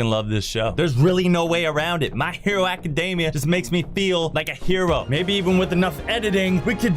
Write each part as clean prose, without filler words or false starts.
fucking love this show. There's really no way around it. My Hero Academia just makes me feel like a hero. Maybe even with enough editing, we could...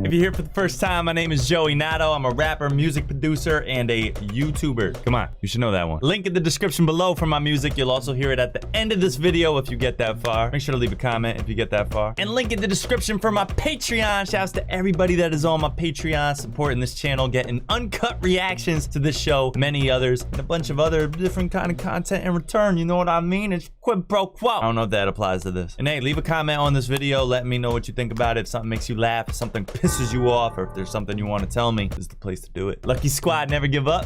If you're here for the first time, my name is Joey Nato. I'm a rapper, music producer, and a YouTuber. Come on, you should know that one. Link in the description below for my music. You'll also hear it at the end of this video if you get that far. Make sure to leave a comment if you get that far. And link in the description for my Patreon. Shouts to everybody that is on my Patreon supporting this channel, getting uncut reactions to this show, many others, and a bunch of other different kind of content in return. You know what I mean? It's quid pro quo. I don't know if that applies to this. And hey, leave a comment on this video. Let me know what you think about it. If something makes you laugh, if something pisses you off, or if there's something you want to tell me, this is the place to do it. Lucky Squad, never give up.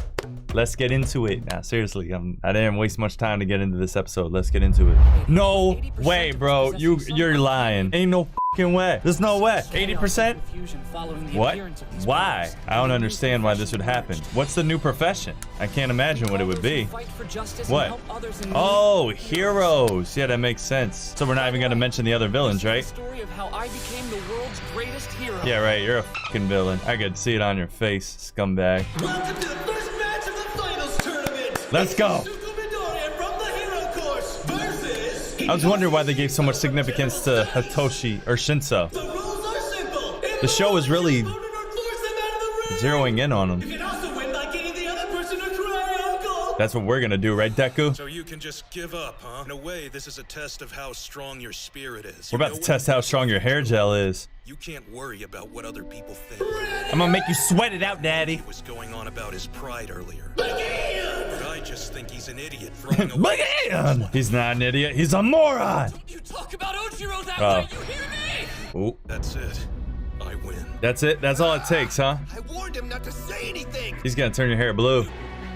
Let's get into it. Nah, seriously, I didn't waste much time to get into this episode. Let's get into it. No way, bro. You're lying. Ain't no fucking way. There's no way. 80%? What? Why? I don't understand why this would happen. What's the new profession? I can't imagine what it would be. What? Oh, heroes. Yeah, that makes sense. So we're not even gonna mention the other villains, right? Yeah, right. You're a fucking villain. I could see it on your face, scumbag. Welcome to the first match of the finals tournament. Let's go. I was wondering why they gave so much significance to Hitoshi or Shinso. The rules are simple. The show is really zeroing in on him. You can also win by getting the other person to cry uncle. That's what we're gonna do, right, Deku? So you can just give up, huh? In a way, this is a test of how strong your spirit is. We're about to test how strong your hair gel is. You can't worry about what other people think. I'm gonna make you sweat it out, Daddy. He was going on about his pride earlier. But I just think he's an idiot throwing away. He's not an idiot. He's a moron. Don't you talk about Ojiro that Oh. way, you hear me? Oh, That's it. I win. that's it. That's all it takes, huh? I warned him not to say anything. He's gonna turn your hair blue.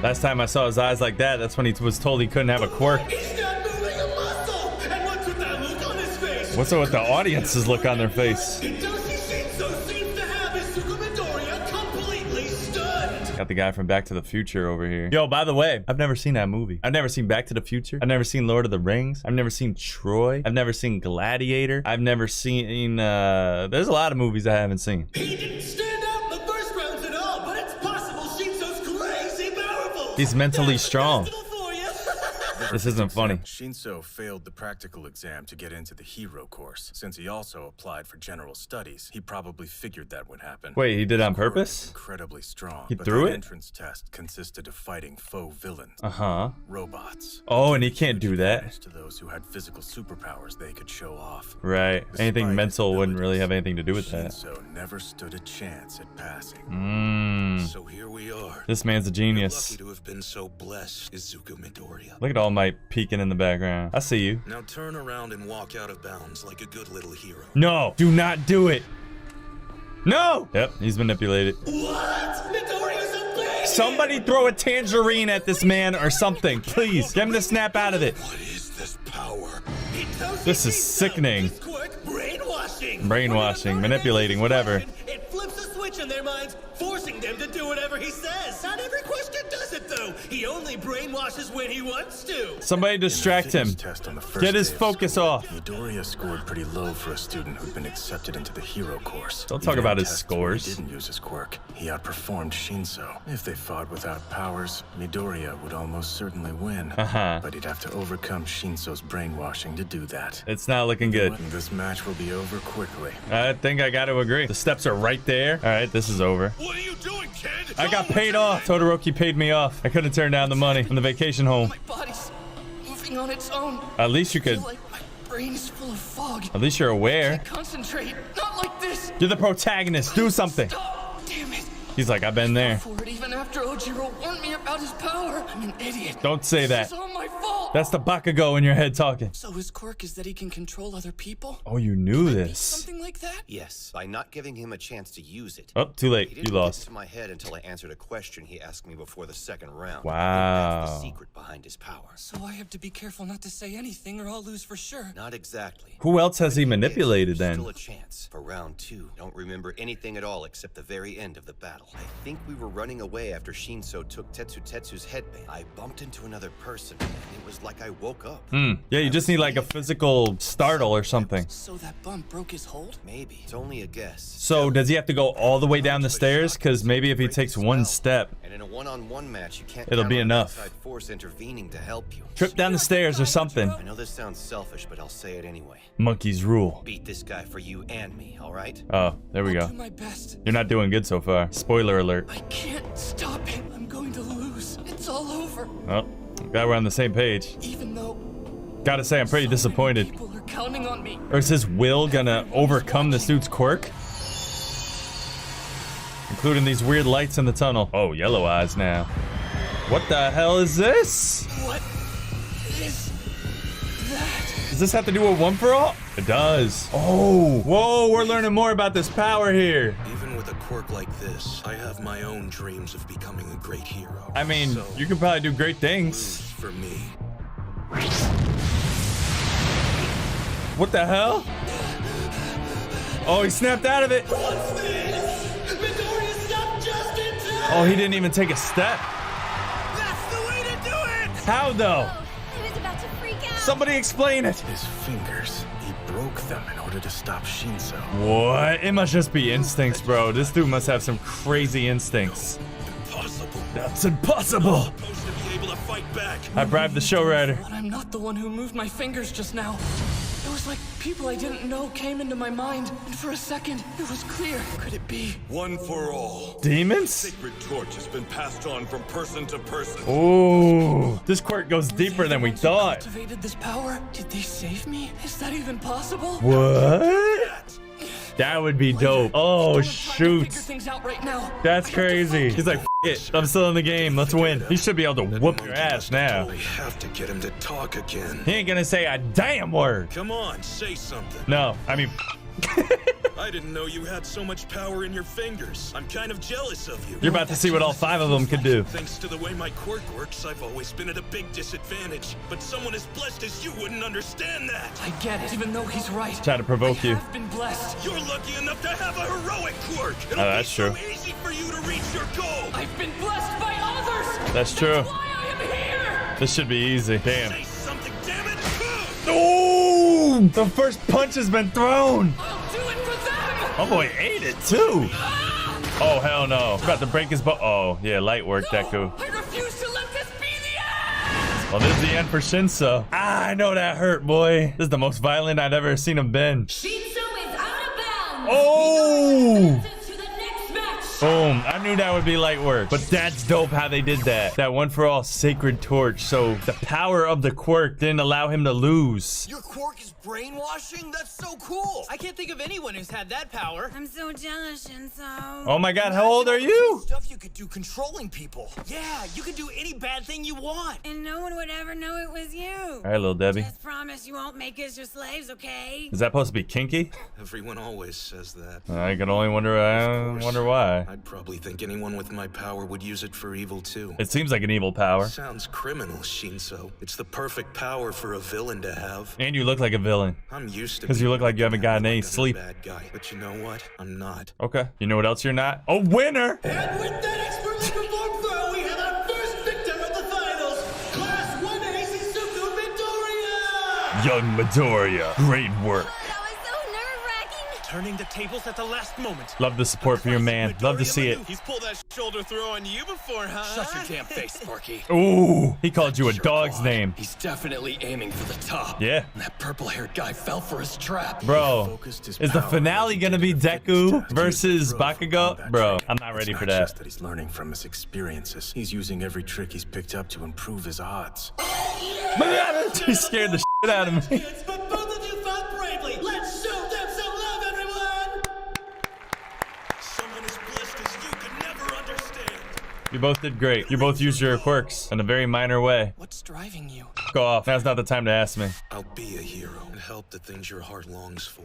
Last time I saw his eyes like that, that's when he was told he couldn't have a quirk. He's not moving a muscle. And what's with that look on his face? What's up with the audience's look on their face? Hitoshi Shinso seems to have his Tsuku Midoriya completely stunned. Got the guy from Back to the Future over here. Yo, by the way, I've never seen that movie. I've never seen Back to the Future. I've never seen Lord of the Rings. I've never seen Troy. I've never seen Gladiator. I've never seen, there's a lot of movies I haven't seen. He didn't stand out in the first rounds at all, but it's possible Shinso's crazy powerful. He's mentally strong. Festival for you. This isn't funny. Shinso failed the practical exam to get into the hero course. Since he also applied for general studies, he probably figured that would happen. Wait, he did on His quirk purpose? was incredibly strong. He but threw that it? entrance test consisted of fighting faux villains, Uh-huh. robots. Oh, and he can't do that. To those who had physical superpowers they could show off. Right. Anything Despite mental his wouldn't really have abilities, anything to do with that. Shinso never stood a chance at passing. So here we are. This man's a Lucky genius. to have been so blessed, Izuku Midoriya. Look at All Might peeking in the background. I see you. Now turn around and walk out of bounds like a good little hero. No, do not do it. No. Yep, he's manipulated. What? Midoriya's a baby. Somebody throw a tangerine at this man or something, please. Get him to snap out of it. What is this power? Hitoshi This is Shinso. sickening. His quirk, brainwashing. Brainwashing, When an manipulating, opponent whatever. answers a question, It flips a switch in their minds, forcing them to do whatever he says. Not every question does it, though. He only brainwashes when he wants to. Somebody distract him. Test on the first Get his day of focus school, off. Midoriya scored pretty low for a student who'd been accepted into the hero course. Don't talk Even about in his tests where scores. He didn't use his quirk. He outperformed Shinso. If they fought without powers, Midoriya would almost certainly win. Uh-huh. But he'd have to overcome Shinso's brainwashing to do that. It's not looking good. And this match will be over quickly. I think I got to agree. The steps are right there. All right, this is over. What are you doing, kid? I got paid off. Todoroki paid me off. I couldn't turn down the money from the vacation home. My body's moving on its own. At least you could. I feel like my brain is full of fog. At least you're aware. Concentrate. Not like this. You're the protagonist. Do something. Stop. Damn it. He's like, I've been there. For it, even after Ojiro warned me about his power. I'm an idiot. Don't say that. It's all my fault. That's the Bakugo in your head talking. So his quirk is that he can control other people? Oh, you knew this. Something like that? Yes, by not giving him a chance to use it. Oh, too He late. didn't You get lost. into my head until I answered a question he asked me before the second round. Wow. That's the secret behind his power. So I have to be careful not to say anything or I'll lose for sure. Not exactly. Who else has he But manipulated there's then? Still a chance. For round two, don't remember anything at all except the very end of the battle. I think we were running away after Shinso took Tetsu's headband. I bumped into another person, and it was like I woke up. Yeah, you just need like a physical startle or something. So that bump broke his hold? Maybe. It's only a guess. So does he have to go all the way down the stairs? Because maybe if he takes one step, And in a one-on-one match, you can't It'll count be on enough. outside force intervening. meaning to help you. Trip down the stairs or something. I know this sounds selfish, but I'll say it anyway. Monkeys rule. Beat this guy for you and me, all right? Oh, there we I'll go. do my best. You're not doing good so far. Spoiler alert. I can't stop it. I'm going to lose. It's all over. Oh, glad we're on the same page. Even though Gotta say, I'm pretty so many disappointed. people are counting on me. Or is his will gonna overcome this dude's quirk? Including these weird lights in the tunnel. Oh, yellow eyes now. What the hell is this? What is that? Does this have to do with one for all? It does. Oh, whoa, we're learning more about this power here. Even with a quirk like this, I have my own dreams of becoming a great hero. I mean, So, you can probably do great things. lose for me. What the hell? Oh, he snapped out of it. What's this? Midoriya stopped just in time. Oh, he didn't even take a step. That's the way to do it. How though? I was about to freak out. Somebody explain it. His fingers. He broke them in order to stop Shinso. What? It must just be instincts, bro. This dude must have some crazy instincts. Impossible. That's impossible. Supposed to be able to fight back. I bribed the show writer. But I'm not the one who moved my fingers just now. It was like people I didn't know came into my mind, and for a second, it was clear. Could it be? One for all. Demons? Sacred torch has been passed on from person to person. Ooh, this quirk goes deeper than we thought. Cultivated this power? Did they save me? Is that even possible? What? That would be dope. Oh, Don't have time to shoot. figure things out right now. That's I have to crazy. fight. He's like, F it. I'm still in the game. Let's win. He should be able to whoop your ass now. We have to get him to talk again. He ain't gonna say a damn word. Come on, say something. No, I mean, I didn't know you had so much power in your fingers. I'm kind of jealous of you. you're about to see what all 5 of them could do. Thanks to the way my quirk works, I've always been at a big disadvantage. But someone as blessed as you wouldn't understand that. I get it, even though he's right. Try to provoke you. I've been blessed. You're lucky enough to have a heroic quirk. It'll that's be so true. easy for you to reach your goal. I've been blessed by others. That's true. Why I am here. This should be easy. Damn. Say something, damn it. Oh, the first punch has been thrown. I'll do it for them. Oh boy, ate it too. Oh hell no. About to break his butt. Oh yeah, light work, Deku. I refuse to let this be the end. Well, this is the end for Shinso. Ah, I know that hurt, boy. This is the most violent I've ever seen him been. Shinso is out of bounds. Oh! Advances to the next match. Boom. I knew that would be light work. But that's dope how they did that. That one for all sacred torch. So the power of the quirk didn't allow him to lose. Your quirk is brainwashing? That's so cool! I can't think of anyone who's had that power. I'm so jealous, Shinso. Oh my god, how old are you? Stuff you could do controlling people. Yeah, you could do any bad thing you want. And no one would ever know it was you. All right, little Debbie. Just promise you won't make us your slaves, okay? Is that supposed to be kinky? Everyone always says that. I can only wonder why. I'd probably think anyone with my power would use it for evil too. It seems like an evil power. Sounds criminal, Shinso. It's the perfect power for a villain to have. And you look like a villain. I'm used to 'Cause you look being like you haven't gotten any like a sleep. Bad guy. But you know what? I'm not. Okay. You know what else you're not? A winner! And with that expertly performed throw, we have our first victor of the finals, Class 1A Shizuku Midoriya! Young Midoriya. Great work. That was so nerve-wracking. Turning the tables at the last moment. Love the support for your man. Love to see it. He's pulled that shoulder throw on you before, huh? Shut your damn face, Sparky. Ooh, he called you a dog's name. He's definitely aiming for the top. Yeah. And that purple-haired guy fell for his trap. Bro, Focused his is the power finale as he gonna did be the fitness Deku test. versus He drove Bakugo? that Bro, trick. I'm not ready It's for not that. just that he's learning from his experiences. He's using every trick he's picked up to improve his odds. He scared the shit out of me. Kids, but both of you fought bravely. Let's show them some love, everyone! Someone as blessed as you could never understand. You both did great. You both used your quirks in a very minor way. What's driving you? Go off. Now's not the time to ask me. I'll be a hero and help the things your heart longs for.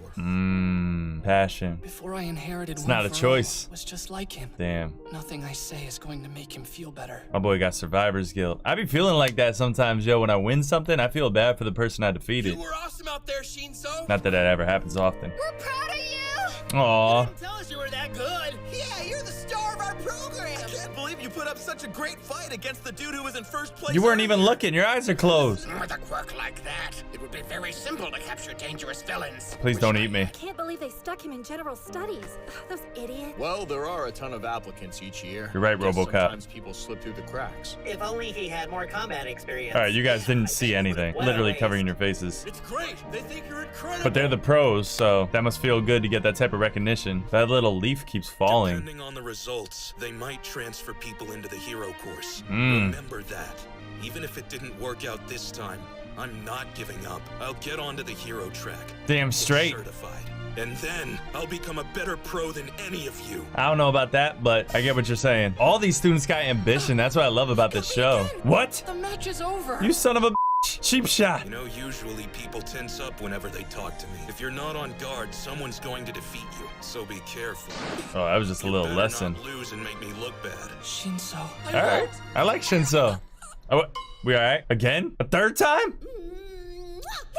Passion. Before I inherited It's not a choice. was just like him. Damn. Nothing I say is going to make him feel better. My boy got survivor's guilt. I be feeling like that sometimes, yo. When I win something, I feel bad for the person I defeated. You were awesome out there, Shinso. Not that that ever happens often. We're proud of you. Aw. Didn't tell us you were that good. Yeah, you're the star of our program. I can't believe you put up such a great fight against the dude who was in first place. You weren't even looking. Your eyes are closed. With a quirk like that, it would be very simple to capture dangerous villains. Please don't eat me. Can't believe they stuck him in general studies. Those idiots. Well, there are a ton of applicants each year. You're right, Guess RoboCop. Sometimes people slip through the cracks. If only he had more combat experience. All right, you guys didn't see anything. Well, Literally waste. covering your faces. It's great. They think you're incredible. But they're the pros, so that must feel good to get that type of recognition. That little leaf keeps falling. Depending on the results, they might transfer people into the hero course. Mm. Remember that. Even if it didn't work out this time, I'm not giving up. I'll get onto the hero track. Damn Get straight. certified. And then I'll become a better pro than any of you. I don't know about that, but I get what you're saying. All these students got ambition. That's what I love about this show. What? The match is over. You son of a bitch. Cheap shot. You know, usually people tense up whenever they talk to me. If you're not on guard, someone's going to defeat you. So be careful. Oh, that was just a little Better lesson. not lose and make me look bad. Shinso. All right. I like Shinso. Oh, we all right? Again? A third time?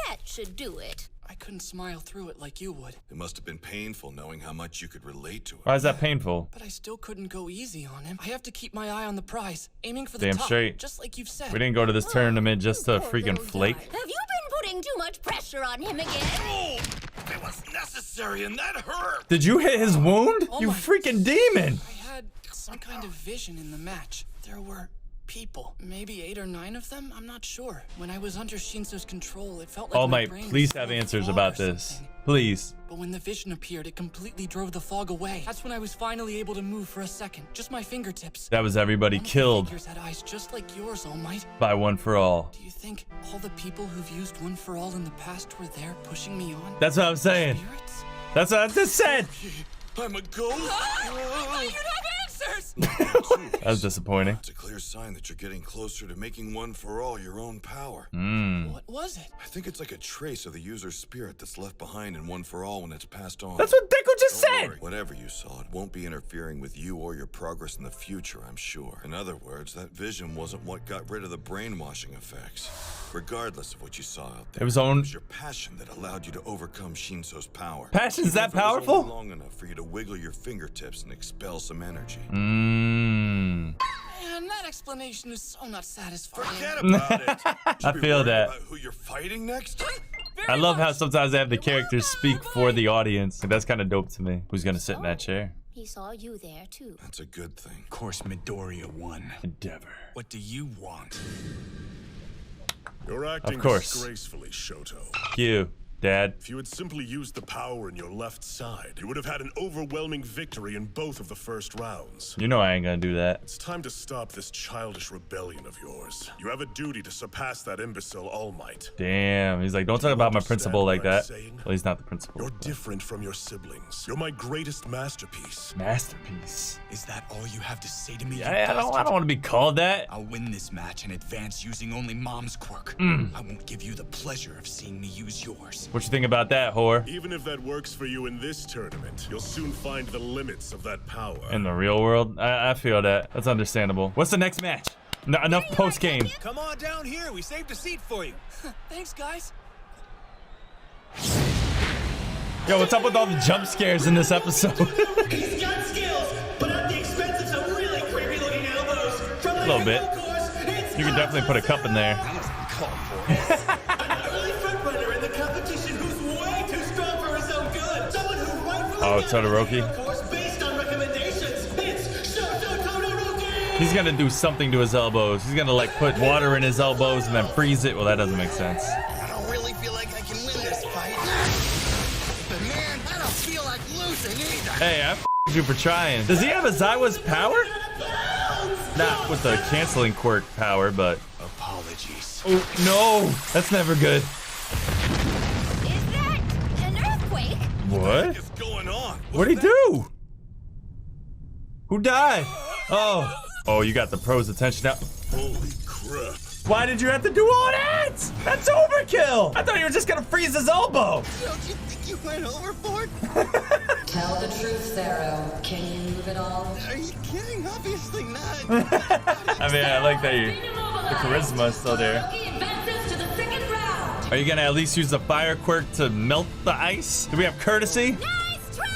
That should do it. I couldn't smile through it like you would, It must have been painful knowing how much you could relate to it. Why is that painful? but I still couldn't go easy on him. I have to keep my eye on the prize, aiming for the Damn top, straight. just like you've said. We didn't go to this tournament just to Poor freaking little flake. guy. Have you been putting too much pressure on him again? Oh, it was necessary and that hurt. Did you hit his wound? Oh You my- freaking demon. I had some kind of vision in the match. There were people, maybe 8 or 9 of them, I'm not sure. When I was under Shinso's control, it felt like All my Might, brain please was have full of answers fog about or this. something. Please. But when the vision appeared, it completely drove the fog away. That's when I was finally able to move for a second. Just my fingertips. That was everybody One of the killed figures had eyes just like yours, All Might. by One for All. Do you think all the people who've used One for All in the past were there pushing me on? That's what I'm saying. Spirits? That's what I just said. I'm a ghost. I you'd have answers! That was disappointing. It's a clear sign that you're getting closer to making One for All your own power. What was it? I think it's like a trace of the user's spirit that's left behind in One for All when it's passed on. That's what Deku just Don't said. worry. Whatever you saw, it won't be interfering with you or your progress in the future, I'm sure. In other words, that vision wasn't what got rid of the brainwashing effects. Regardless of what you saw out there, It was your passion that allowed you to overcome Shinso's power. Passion's that Even if it was powerful? only long enough for you to wiggle your fingertips and expel some energy. Man, that explanation is so not satisfying. Forget about it. I feel that. About who you're fighting next? I love how sometimes they have the characters speak for the audience. That's kind of dope to me. Who's gonna sit in that chair? He saw you there, too. That's a good thing. Of course, Midoriya won. Endeavor. What do you want? You're acting Of course. disgracefully, Shoto. You, Dad. If you had simply used the power in your left side, you would have had an overwhelming victory in both of the first rounds. You know I ain't gonna do that. It's time to stop this childish rebellion of yours. You have a duty to surpass that imbecile All Might. Damn. He's like, don't talk about my principal like that. Understand what I'm saying? Well, he's not the principal. You're different from your siblings. You're my greatest masterpiece. Masterpiece. Is that all you have to say to me? I don't want to be called that. I'll win this match and advance using only Mom's quirk. Mm. I won't give you the pleasure of seeing me use yours. What you think about that, whore? Even if that works for you in this tournament, you'll soon find the limits of that power. In the real world, I feel that. That's understandable. What's the next match? Enough post game. Come on down here. We saved a seat for you. Thanks, guys. Yo, what's up with all the jump scares in this episode? He's got skills, but at the expense of some really creepy looking elbows. From the A little bit. hero course, it's You can definitely put a cup in there. an early frontrunner in the competition who's way too strong for his own good. Someone who rightfully Oh, gets the Todoroki. hero course based on recommendations. It's Shoto Todoroki. He's gonna do something to his elbows. He's gonna like put water in his elbows and then freeze it. Well, that doesn't make sense. I don't really feel like I can win this fight. But man, I don't feel like losing either. Hey, I f***ed you for trying. Does he have a Zaiwa's power? Not with the canceling quirk power, but... Apologies. Oh, no! That's never good. Is that an earthquake? What? What's going on? What'd he do? Who died? Oh. Oh, you got the pros' attention now. Holy crap. Why did you have to do all that? That's overkill! I thought you were just gonna freeze his elbow! Don't you think you went overboard? Tell the truth, Sero. Can you move it all? Are you kidding? Obviously not. I mean, I like that the charisma is still there. Advances to the second round. Are you gonna at least use the fire quirk to melt the ice? Do we have courtesy? Nice try!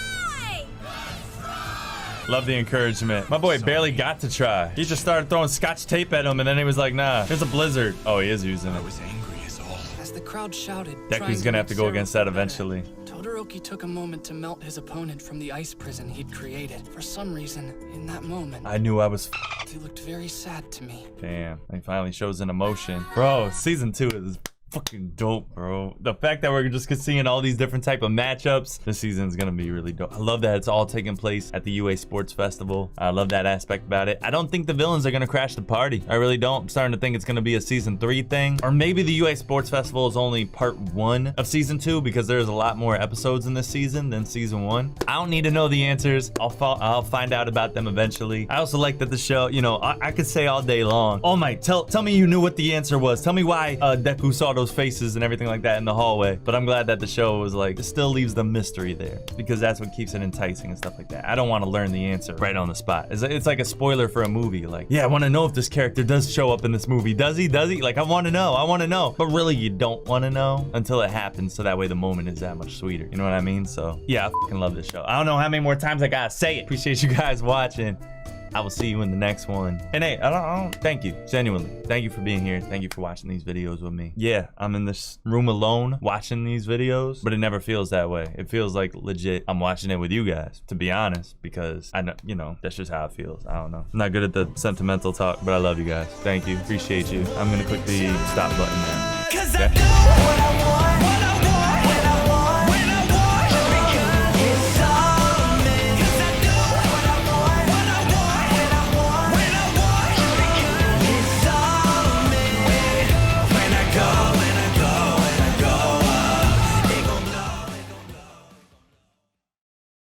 Love the encouragement. My boy barely got to try. He just started throwing scotch tape at him, and then he was like, nah, here's a blizzard. Oh, he is using it. I was angry as all. As the crowd shouted, Deku's gonna have to go against that eventually. Todoroki took a moment to melt his opponent from the ice prison he'd created. For some reason, in that moment, I knew I was he looked very sad to me. Damn, he finally shows an emotion. Bro, season 2 is fucking dope, bro. The fact that we're just seeing all these different type of matchups, this season is gonna be really dope. I love that it's all taking place at the UA Sports Festival. I love that aspect about it. I don't think the villains are gonna crash the party. I really don't. I'm starting to think it's gonna be a season 3 thing, or maybe the UA Sports Festival is only part 1 of season 2 because there's a lot more episodes in this season than season 1. I don't need to know the answers. I'll find out about them eventually. I also like that the show, you know, I could say all day long, oh my, tell me you knew what the answer was. Tell me why Deku saw those faces and everything like that in the hallway. But I'm glad that the show was like, it still leaves the mystery there because that's what keeps it enticing and stuff like that. I don't want to learn the answer right on the spot. It's like a spoiler for a movie. Like, yeah, I want to know if this character does show up in this movie. Does he? Like, I want to know. But really, you don't want to know until it happens, so that way the moment is that much sweeter. You know what I mean? So yeah, I fucking love this show. I don't know how many more times I gotta say it. Appreciate you guys watching. I will see you in the next one. And hey, I don't thank you, genuinely. Thank you for being here. Thank you for watching these videos with me. Yeah, I'm in this room alone watching these videos, but it never feels that way. It feels like legit I'm watching it with you guys, to be honest, because I know, you know, that's just how it feels. I don't know. I'm not good at the sentimental talk, but I love you guys. Thank you, appreciate you. I'm gonna click the stop button now. Okay?